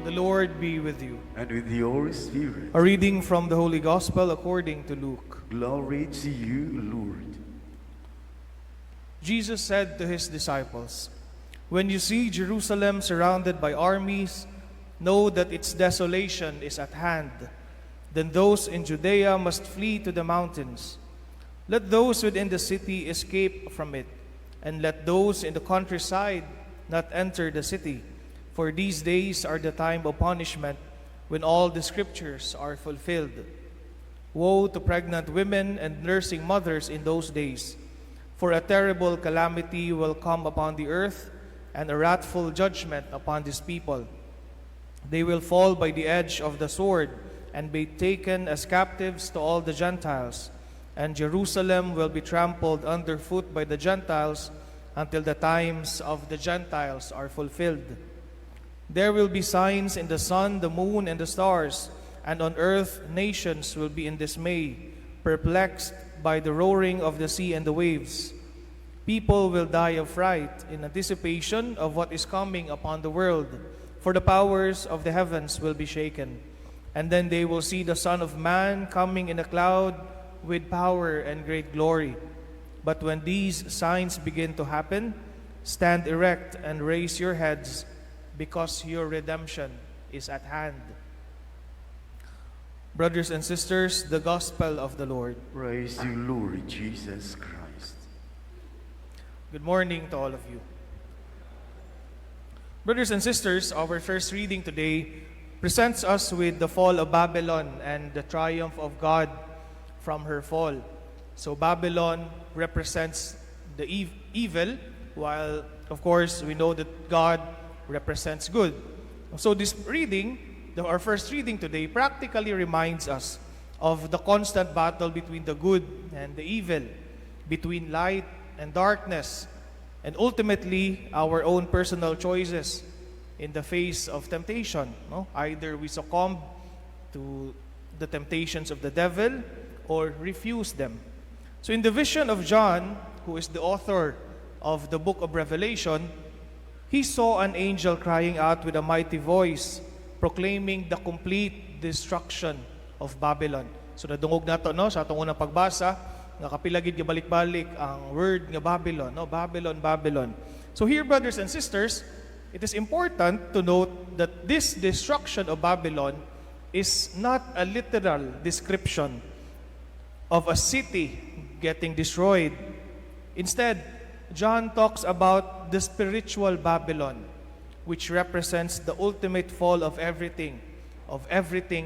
The Lord be with you. And with your spirit. A reading from the Holy Gospel according to Luke. Glory to you, Lord. Jesus said to his disciples, "When you see Jerusalem surrounded by armies, know that its desolation is at hand. Then those in Judea must flee to the mountains. Let those within the city escape from it, and let those in the countryside not enter the city. For these days are the time of punishment, when all the scriptures are fulfilled. Woe to pregnant women and nursing mothers in those days, for a terrible calamity will come upon the earth, and a wrathful judgment upon this people. They will fall by the edge of the sword, and be taken as captives to all the Gentiles, and Jerusalem will be trampled underfoot by the Gentiles until the times of the Gentiles are fulfilled. There will be signs in the sun, the moon, and the stars, and on earth nations will be in dismay, perplexed by the roaring of the sea and the waves. People will die of fright in anticipation of what is coming upon the world, for the powers of the heavens will be shaken. And then they will see the Son of Man coming in a cloud with power and great glory. But when these signs begin to happen, stand erect and raise your heads, because your redemption is at hand." Brothers and sisters, the Gospel of the Lord. Praise you, Lord Jesus Christ. Good morning to all of you. Brothers and sisters, our first reading today presents us with the fall of Babylon and the triumph of God from her fall. So Babylon represents the evil, while of course we know that God represents good. So this reading, our first reading today, practically reminds us of the constant battle between the good and the evil, between light and darkness, and ultimately our own personal choices in the face of temptation. No? Either we succumb to the temptations of the devil or refuse them. So in the vision of John, who is the author of the book of Revelation, he saw an angel crying out with a mighty voice, proclaiming the complete destruction of Babylon. So nadungog nato no sa atong unang pagbasa, nga kapilagid nga balik-balik ang word nga Babylon, no? Babylon, Babylon. So here, brothers and sisters, it is important to note that this destruction of Babylon is not a literal description of a city getting destroyed. Instead, John talks about the spiritual Babylon, which represents the ultimate fall of everything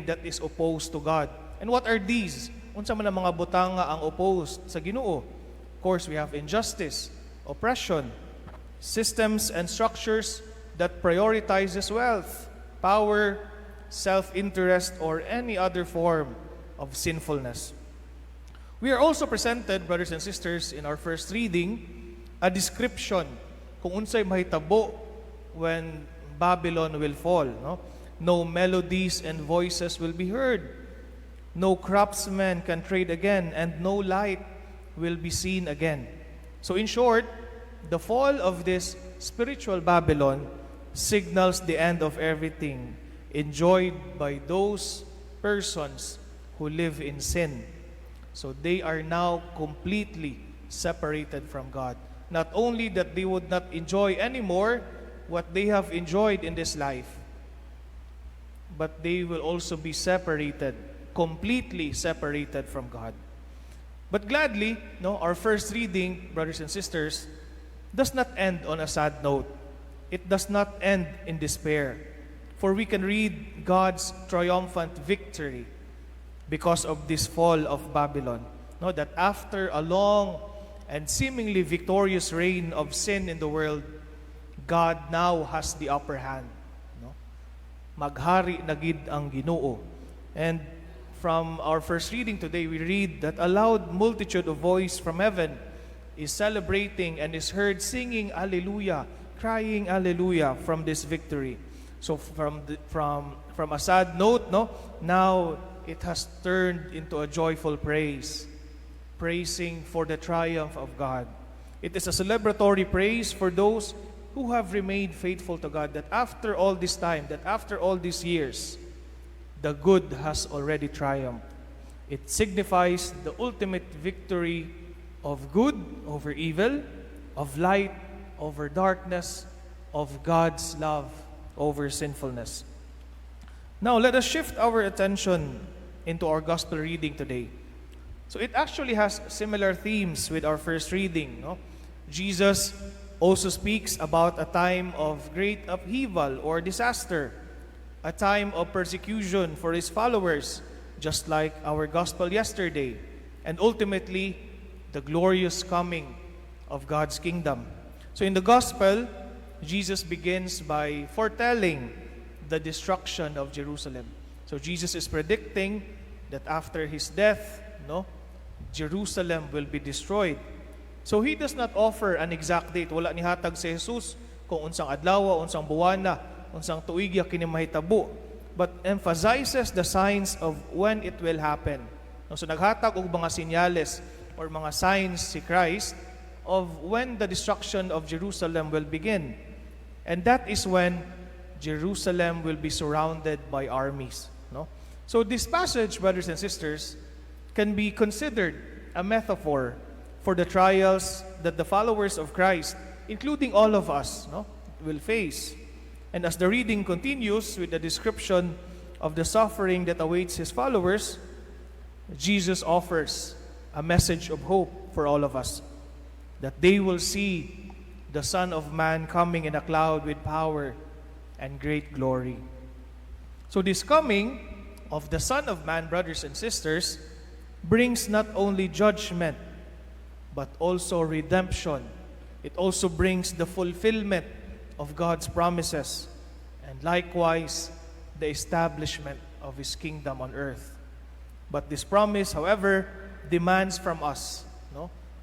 that is opposed to God. And what are these? Unsa man ang mga butanga ang opposed sa Ginoo? Of course, we have injustice, oppression, systems and structures that prioritizes wealth, power, self-interest, or any other form of sinfulness. We are also presented, brothers and sisters, in our first reading, a description kung unsay mahitabo when Babylon will fall. No melodies and voices will be heard. No craftsmen can trade again, and no light will be seen again. So in short, the fall of this spiritual Babylon signals the end of everything enjoyed by those persons who live in sin. So they are now completely separated from God. Not only that they would not enjoy anymore what they have enjoyed in this life, but they will also be separated, completely separated from God. But gladly, our first reading, brothers and sisters, does not end on a sad note. It does not end in despair. For we can read God's triumphant victory because of this fall of Babylon. That after a long and seemingly victorious reign of sin in the world, God now has the upper hand. Maghari na gid ang Ginoo. And from our first reading today, we read that a loud multitude of voice from heaven is celebrating and is heard singing Alleluia, crying Alleluia from this victory. So from a sad note, now it has turned into a joyful praise, praising for the triumph of God. It is a celebratory praise for those who have remained faithful to God, that after all this time, that after all these years, the good has already triumphed. It signifies the ultimate victory of good over evil, of light over darkness, of God's love over sinfulness. Now, let us shift our attention into our gospel reading today. So it actually has similar themes with our first reading. No? Jesus also speaks about a time of great upheaval or disaster, a time of persecution for his followers, just like our gospel yesterday, and ultimately, the glorious coming of God's kingdom. So in the gospel, Jesus begins by foretelling the destruction of Jerusalem. So Jesus is predicting that after his death, Jerusalem will be destroyed. So he does not offer an exact date. Wala ni hatag si Jesus kung unsang adlaw, unsang buwana, unsang tuig kini mahitabo, but emphasizes the signs of when it will happen. So naghatag og mga senyales or mga signs si Christ of when the destruction of Jerusalem will begin. And that is when Jerusalem will be surrounded by armies. So this passage, brothers and sisters, can be considered a metaphor for the trials that the followers of Christ, including all of us, will face. And as the reading continues with the description of the suffering that awaits his followers, Jesus offers a message of hope for all of us, that they will see the Son of Man coming in a cloud with power and great glory. So this coming of the Son of Man, brothers and sisters, brings not only judgment, but also redemption. It also brings the fulfillment of God's promises, and likewise, the establishment of His kingdom on earth. But this promise, however, demands from us,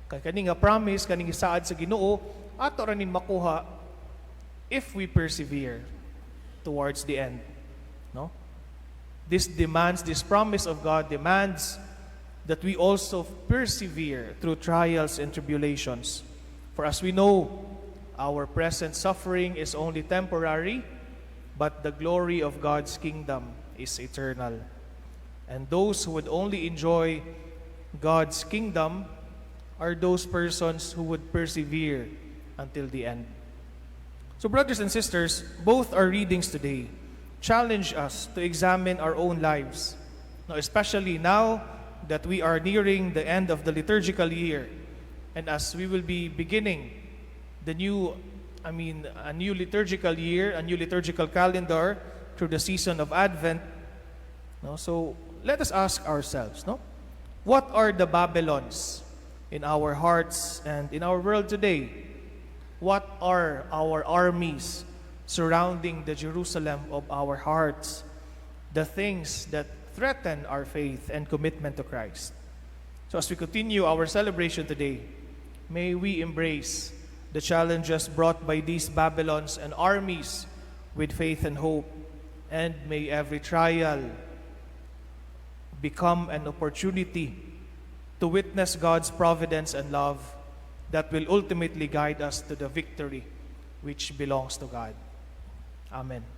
kay kani nga promise, kaning isaad sa Ginoo, ato ranin makuha if we persevere towards the end. This promise of God demands that we also persevere through trials and tribulations. For as we know, our present suffering is only temporary, but the glory of God's kingdom is eternal. And those who would only enjoy God's kingdom are those persons who would persevere until the end. So brothers and sisters, both our readings today challenge us to examine our own lives, especially now that we are nearing the end of the liturgical year, and as we will be beginning a new liturgical year, a new liturgical calendar through the season of Advent. So let us ask ourselves, what are the Babylons in our hearts and in our world today? What are our armies surrounding the Jerusalem of our hearts? The things that threaten our faith and commitment to Christ. So as we continue our celebration today, may we embrace the challenges brought by these Babylons and armies with faith and hope, and may every trial become an opportunity to witness God's providence and love that will ultimately guide us to the victory which belongs to God. Amen.